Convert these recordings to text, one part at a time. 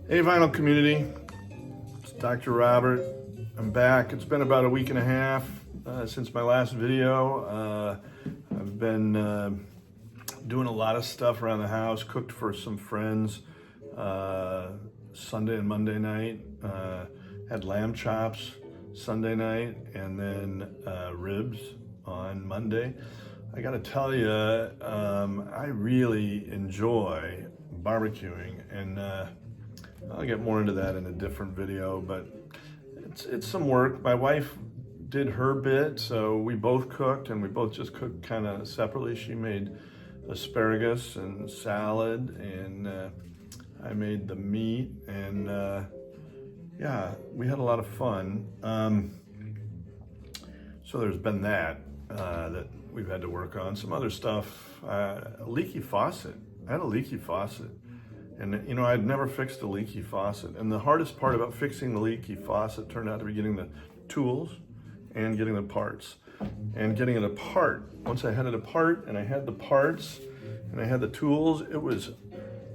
Hey vinyl community, it's Dr. Robert. I'm back. It's been about a week and a half since my last video. I've been doing a lot of stuff around the house, cooked for some friends Sunday and Monday night, had lamb chops Sunday night, and then ribs on Monday. I gotta tell you, I really enjoy barbecuing, and I'll get more into that in a different video, but it's some work. My wife did her bit, so we both cooked, and we both just cooked kind of separately. She made asparagus and salad, and I made the meat, and yeah, we had a lot of fun. So there's been that that we've had to work on. Some other stuff, a leaky faucet. I had a leaky faucet. And you know, I'd never fixed a leaky faucet. And the hardest part about fixing the leaky faucet turned out to be getting the tools and getting the parts. And getting it apart. Once I had it apart and I had the parts and I had the tools, it was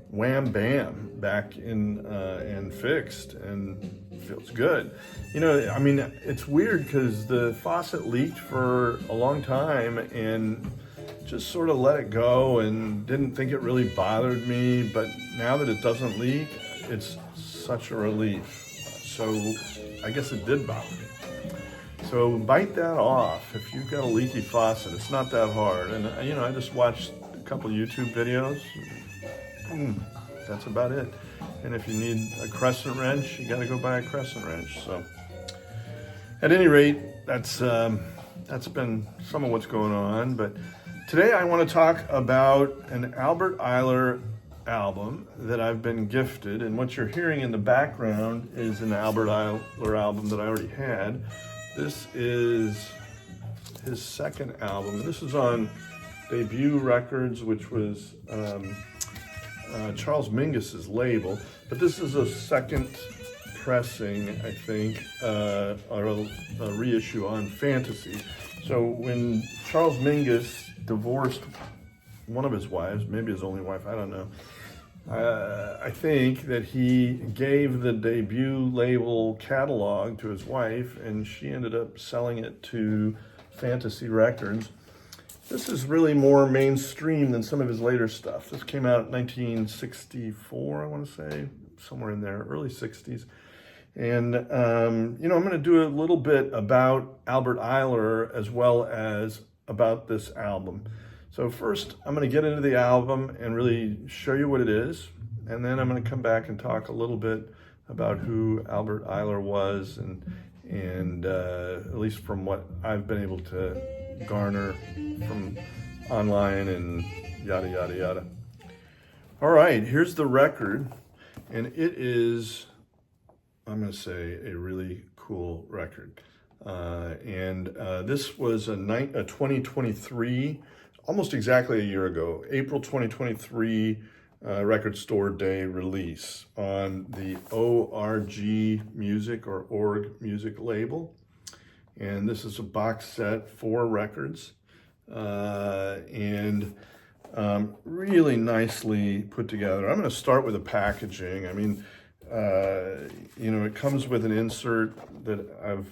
wham bam back in and fixed, and feels good. You know, I mean, it's weird because the faucet leaked for a long time and just sort of let it go and didn't think it really bothered me, but now that it doesn't leak, it's such a relief. So I guess it did bother me. So bite that off. If you've got a leaky faucet, it's not that hard. And you know, I just watched a couple YouTube videos. That's about it. And if you need a crescent wrench, you got to go buy a crescent wrench. So at any rate, that's been some of what's going on. But today I want to talk about an Albert Ayler album that I've been gifted, and what you're hearing in the background is an Albert Ayler album that I already had. This is his second album. This is on Debut Records, which was Charles Mingus's label, but this is a second pressing, I think, or a reissue on Fantasy. So when Charles Mingus divorced one of his wives, maybe his only wife, I don't know. I think that he gave the Debut label catalog to his wife, and she ended up selling it to Fantasy Records. This is really more mainstream than some of his later stuff. This came out in 1964, I want to say, somewhere in there, early 60s. And, you know, I'm going to do a little bit about Albert Ayler as well as about this album. So first, I'm going to get into the album and really show you what it is. And then I'm going to come back and talk a little bit about who Albert Ayler was, and at least from what I've been able to garner from online and yada, yada, yada. All right, here's the record. And it is, I'm going to say, a really cool record. This was a 2023, almost exactly a year ago, April 2023 Record Store Day release on the ORG Music or Org Music label. And this is a box set, 4 records, and really nicely put together. I'm going to start with the packaging. I mean, you know, it comes with an insert that I've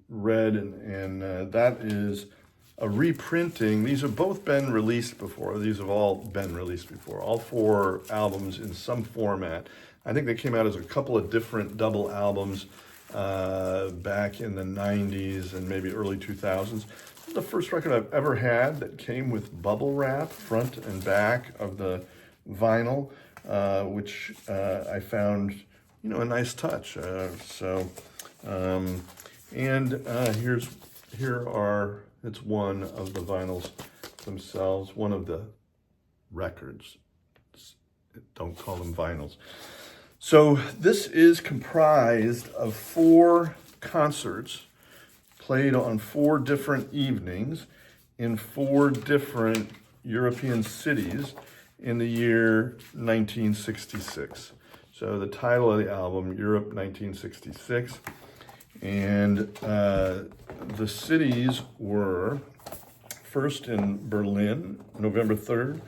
read, and that is a reprinting. These have both been released before. These have all been released before. All 4 albums in some format. I think they came out as a couple of different double albums back in the 90s and maybe early 2000s. This is the first record I've ever had that came with bubble wrap, front and back of the vinyl, which I found, you know, a nice touch. It's one of the vinyls themselves, one of the records. Don't call them vinyls. So this is comprised of 4 concerts played on 4 different evenings in 4 different European cities in the year 1966. So the title of the album, Europe 1966. And the cities were first in Berlin, November 3rd,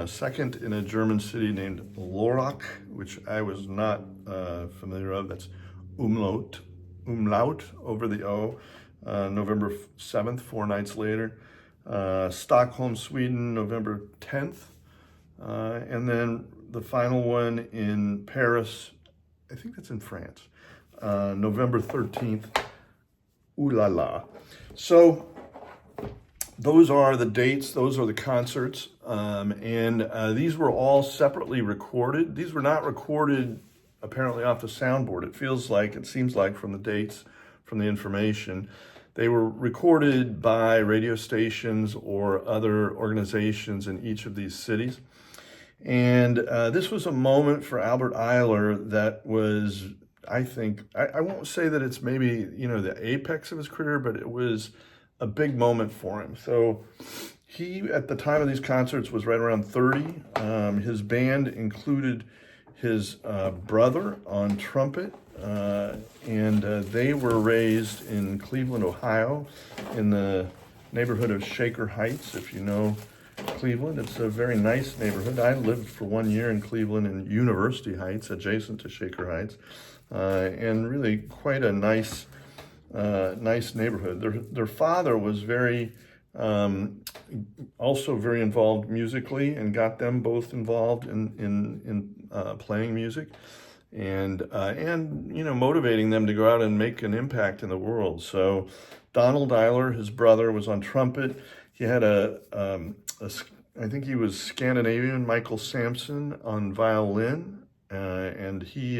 second in a German city named Lorach, which I was not familiar of. That's umlaut over the O, November 7th, 4 nights later. Stockholm, Sweden, November 10th. And then the final one in Paris, I think that's in France, November 13th. Ooh la la. So those are the dates, those are the concerts, and these were all separately recorded. These were not recorded apparently off the soundboard. It seems like from the dates, from the information, they were recorded by radio stations or other organizations in each of these cities. And this was a moment for Albert Ayler that was, I think, I won't say that it's maybe, the apex of his career, but it was a big moment for him. So he, at the time of these concerts, was right around 30. His band included his brother on trumpet, and they were raised in Cleveland, Ohio, in the neighborhood of Shaker Heights, if you know Cleveland. It's a very nice neighborhood. I lived for 1 year in Cleveland in University Heights, adjacent to Shaker Heights, and really quite a nice neighborhood. Their father was also very involved musically, and got them both involved in playing music, and motivating them to go out and make an impact in the world. So Donald Ayler, his brother, was on trumpet. He had I think he was Scandinavian, Michael Sampson on violin, and he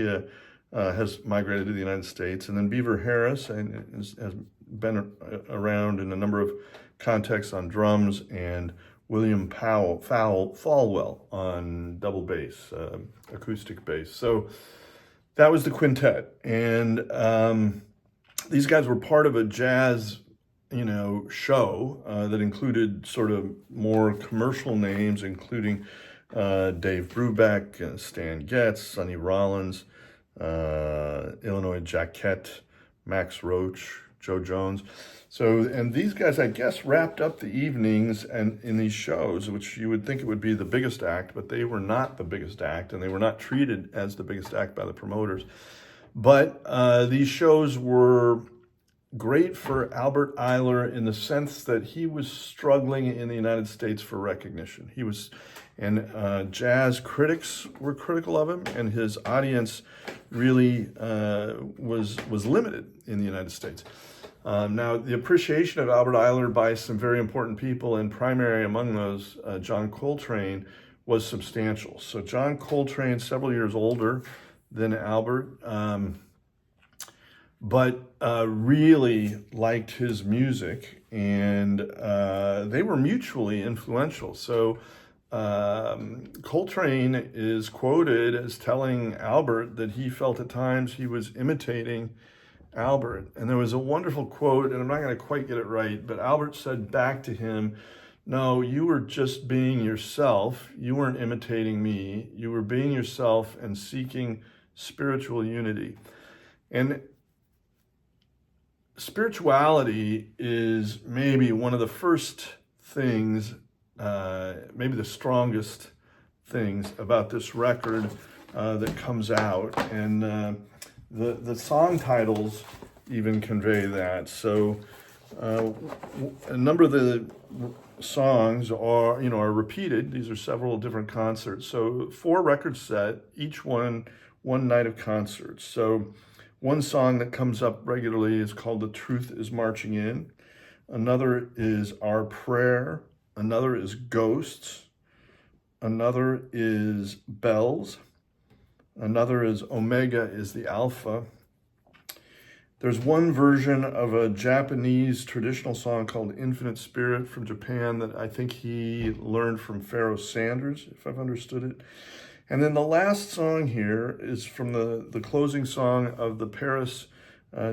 has migrated to the United States. And then Beaver Harris has been around in a number of contexts on drums, and William Falwell on double bass, acoustic bass. So that was the quintet. And these guys were part of a jazz show that included sort of more commercial names, including Dave Brubeck, Stan Getz, Sonny Rollins, Illinois Jacquette, Max Roach, Joe Jones. So, and these guys, I guess, wrapped up the evenings and in these shows, which you would think it would be the biggest act, but they were not the biggest act, and they were not treated as the biggest act by the promoters. But these shows were great for Albert Ayler in the sense that he was struggling in the United States for recognition. And jazz critics were critical of him, and his audience really was limited in the United States. Now, the appreciation of Albert Ayler by some very important people, and primary among those, John Coltrane, was substantial. So John Coltrane, several years older than Albert, but really liked his music, and they were mutually influential. So Coltrane is quoted as telling Albert that he felt at times he was imitating Albert. And there was a wonderful quote, and I'm not going to quite get it right, but Albert said back to him, "No, you were just being yourself. You weren't imitating me. You were being yourself and seeking spiritual unity." And spirituality is maybe one of the first things, maybe the strongest things about this record that comes out. And the song titles even convey that. So a number of the songs are repeated. These are several different concerts. So 4 record set, each one night of concerts. So one song that comes up regularly is called "The Truth is Marching In." Another is "Our Prayer." Another is "Ghosts." Another is "Bells." Another is "Omega is the Alpha." There's one version of a Japanese traditional song called "Infinite Spirit" from Japan that I think he learned from Pharoah Sanders, if I've understood it. And then the last song here is from the closing song of the Paris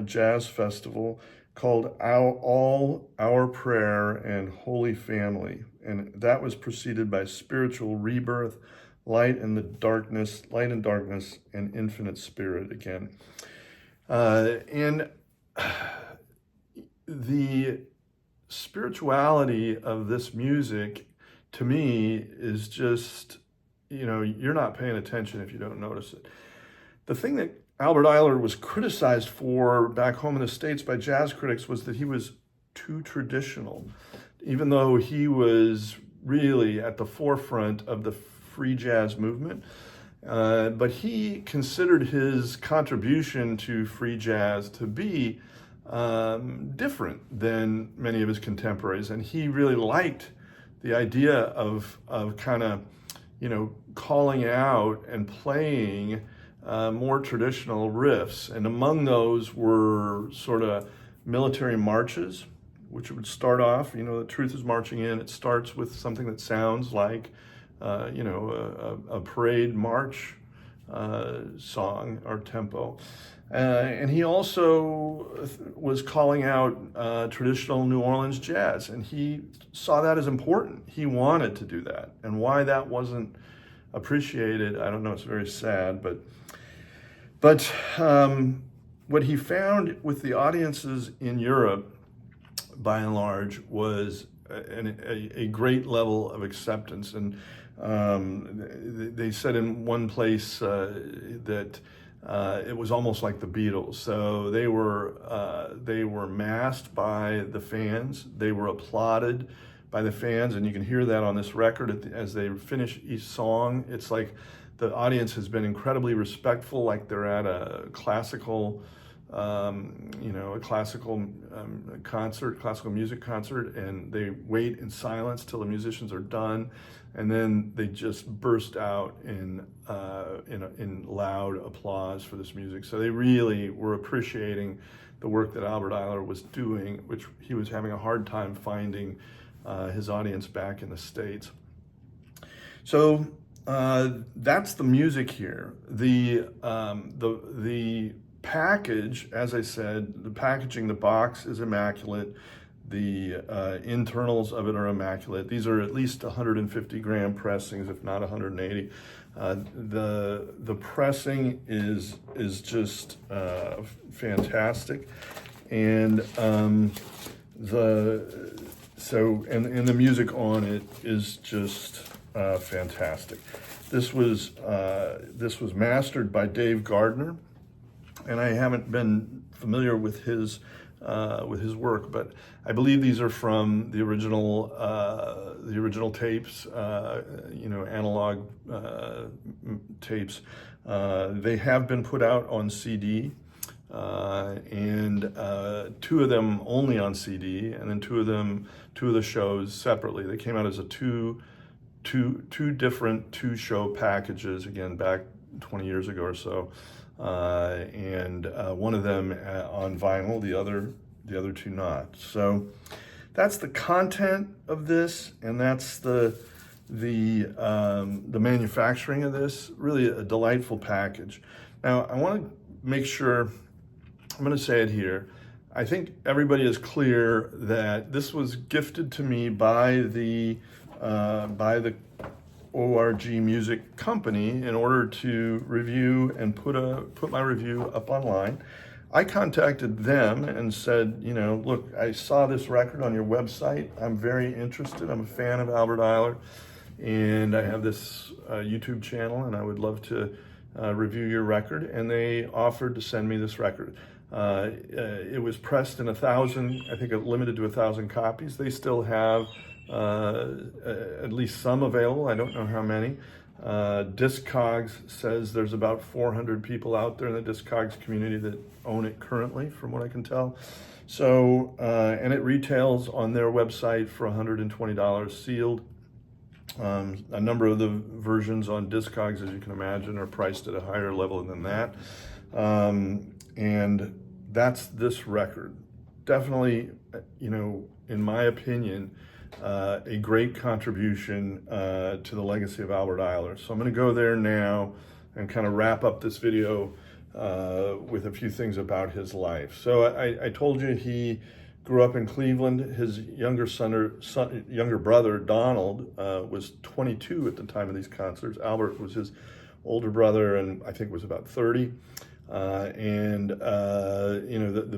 Jazz Festival, called Our Prayer and Holy Family. And that was preceded by Spiritual Rebirth, Light and Darkness, and Infinite Spirit again. And the spirituality of this music to me is just, you're not paying attention if you don't notice it. The thing that Albert Ayler was criticized for back home in the States by jazz critics was that he was too traditional, even though he was really at the forefront of the free jazz movement. But he considered his contribution to free jazz to be different than many of his contemporaries. And he really liked the idea of kind of, calling out and playing more traditional riffs. And among those were sort of military marches, which would start off, The Truth is Marching In. It starts with something that sounds like, a parade march song or tempo. And he also was calling out traditional New Orleans jazz, and he saw that as important. He wanted to do that. And why that wasn't appreciated, I don't know, it's very sad, but what he found with the audiences in Europe, by and large, was a great level of acceptance. And they said in one place that it was almost like the Beatles. So they were massed by the fans. They were applauded by the fans, and you can hear that on this record as they finish each song. It's like the audience has been incredibly respectful, like they're at a classical concert, classical music concert, and they wait in silence till the musicians are done, and then they just burst out in loud applause for this music. So they really were appreciating the work that Albert Ayler was doing, which he was having a hard time finding his audience back in the States. So that's the music here. The package, as I said, the packaging, the box is immaculate. The internals of it are immaculate. These are at least 150 gram pressings, if not 180. The pressing is just fantastic, and the music on it is just fantastic. This was mastered by Dave Gardner, and I haven't been familiar with his work, but I believe these are from the original tapes, analog tapes. They have been put out on CD, and two of them only on CD, and then two of the shows separately. They came out as two different two-show packages, again, back 20 years ago or so. And one of them on vinyl, the other two not. So that's the content of this, and that's the manufacturing of this. Really a delightful package. Now I want to make sure, I'm going to say it here, I think everybody is clear that this was gifted to me by the ORG Music Company in order to review and put my review up online. I contacted them and said, look, I saw this record on your website. I'm very interested. I'm a fan of Albert Ayler, and I have this YouTube channel, and I would love to review your record. And they offered to send me this record. It was pressed in 1,000, I think it limited to 1,000 copies. They still have at least some available. I don't know how many. Discogs says there's about 400 people out there in the Discogs community that own it currently, from what I can tell. So, and it retails on their website for $120 sealed. A number of the versions on Discogs, as you can imagine, are priced at a higher level than that. And that's this record. Definitely, in my opinion, a great contribution to the legacy of Albert Ayler. So I'm going to go there now and kind of wrap up this video with a few things about his life. So I told you he grew up in Cleveland. His younger brother, Donald, was 22 at the time of these concerts. Albert was his older brother, and I think was about 30. The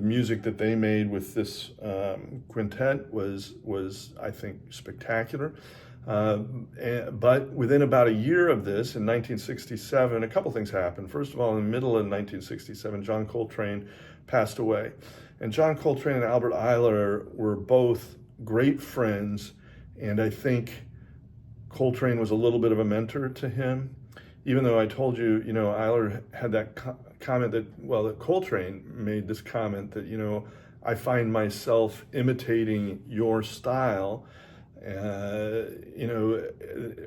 music that they made with this quintet was I think spectacular. But within about a year of this, in 1967, a couple things happened. First of all, in the middle of 1967, John Coltrane passed away. And John Coltrane and Albert Ayler were both great friends, and I think Coltrane was a little bit of a mentor to him. Even though I told you, Ayler had that comment that Coltrane made this comment that, I find myself imitating your style.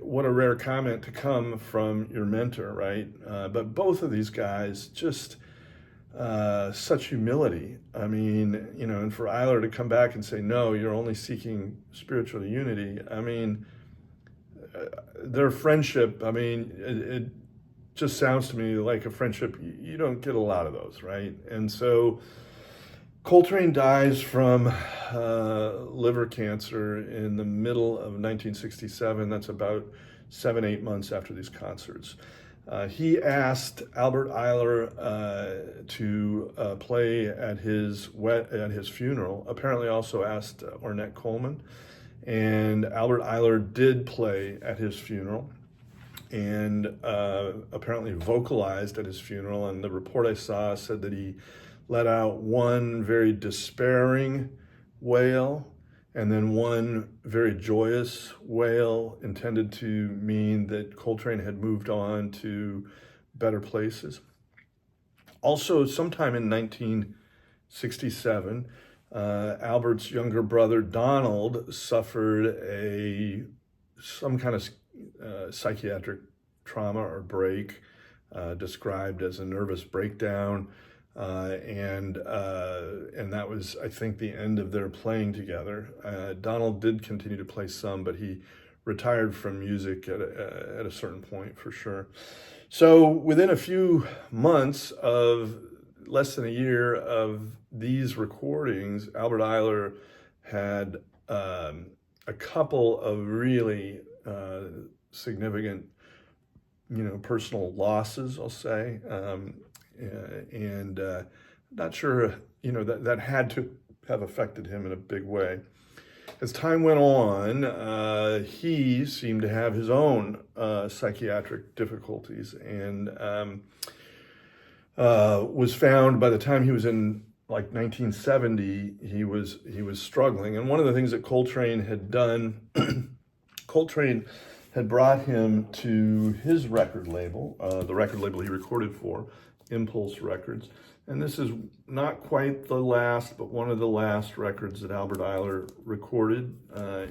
What a rare comment to come from your mentor, right? But both of these guys, just such humility. I mean, and for Ayler to come back and say, no, you're only seeking spiritual unity. I mean, their friendship, it just sounds to me like a friendship. You don't get a lot of those, right? And so Coltrane dies from liver cancer in the middle of 1967. That's about 7-8 months after these concerts. He asked Albert Ayler to play at his funeral. Apparently, also asked Ornette Coleman, and Albert Ayler did play at his funeral, and apparently vocalized at his funeral. And the report I saw said that he let out one very despairing wail, and then one very joyous wail, intended to mean that Coltrane had moved on to better places. Also, sometime in 1967, Albert's younger brother Donald suffered some kind of psychiatric trauma or break, described as a nervous breakdown. And that was, I think, the end of their playing together. Donald did continue to play some, but he retired from music at a certain point, for sure. So within a few months of less than a year of these recordings, Albert Ayler had a couple of really significant, personal losses, I'll say. And not sure, that had to have affected him in a big way. As time went on, he seemed to have his own psychiatric difficulties, and was found, by the time he was in 1970, he was struggling. And one of the things that Coltrane had done, Coltrane had brought him to his record label, the record label he recorded for, Impulse Records. And this is not quite the last, but one of the last records that Albert Ayler recorded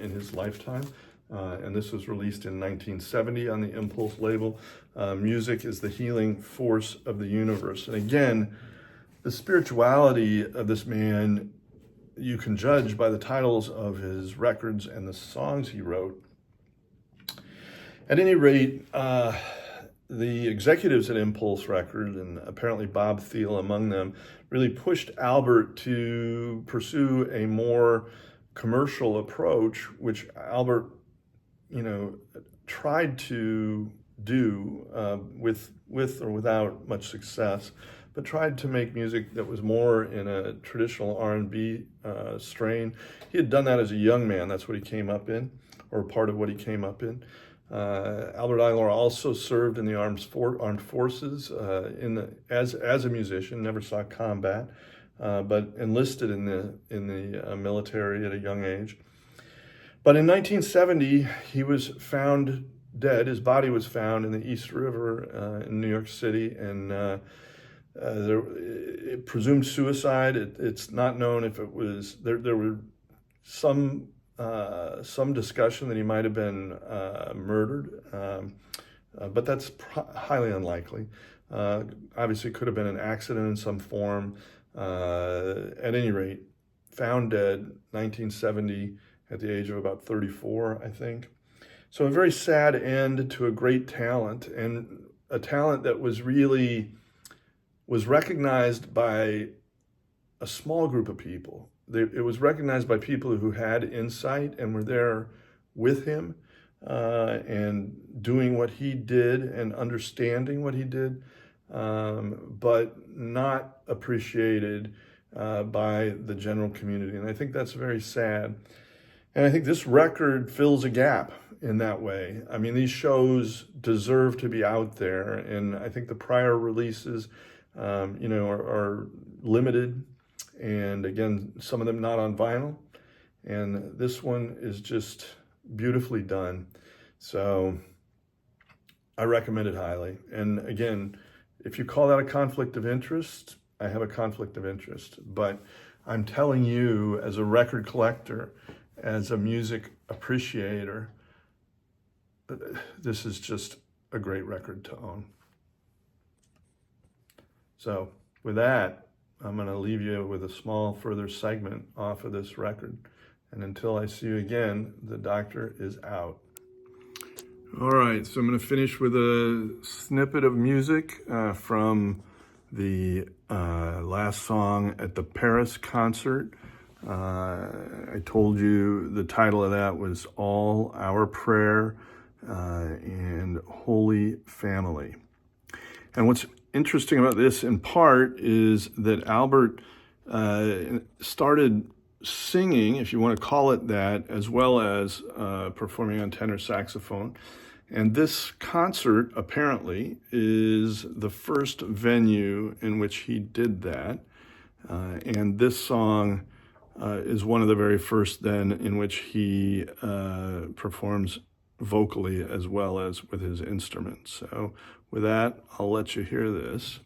in his lifetime. And this was released in 1970 on the Impulse label. Music is the healing force of the universe. And again, the spirituality of this man, you can judge by the titles of his records and the songs he wrote. At any rate, the executives at Impulse Records, and apparently Bob Thiele among them, really pushed Albert to pursue a more commercial approach, which Albert, tried to do with or without much success, but tried to make music that was more in a traditional R&B strain. He had done that as a young man. That's what he came up in, or part of what he came up in. Albert Ayler also served in the armed forces as a musician. Never saw combat, but enlisted in the military at a young age. But in 1970, he was found dead. His body was found in the East River in New York City, and it presumed suicide. It's not known if it was. There were some discussion that he might have been murdered, but that's highly unlikely. Obviously, it could have been an accident in some form. At any rate, found dead, 1970, at the age of about 34, I think. So a very sad end to a great talent, and a talent that was recognized by a small group of people. It was recognized by people who had insight and were there with him and doing what he did and understanding what he did, but not appreciated by the general community. And I think that's very sad. And I think this record fills a gap in that way. I mean, these shows deserve to be out there, and I think the prior releases, are limited, and again, some of them not on vinyl, and this one is just beautifully done. So I recommend it highly. And again, if you call that a conflict of interest, I have a conflict of interest, but I'm telling you, as a record collector, as a music appreciator, this is just a great record to own. So with that, I'm going to leave you with a small further segment off of this record. And until I see you again, the doctor is out. All right, so I'm going to finish with a snippet of music from the last song at the Paris concert. I told you the title of that was All Our Prayer and Holy Family. And what's interesting about this in part is that Albert started singing, if you want to call it that, as well as performing on tenor saxophone. And this concert apparently is the first venue in which he did that. And this song is one of the very first then in which he performs vocally as well as with his instruments. So with that, I'll let you hear this.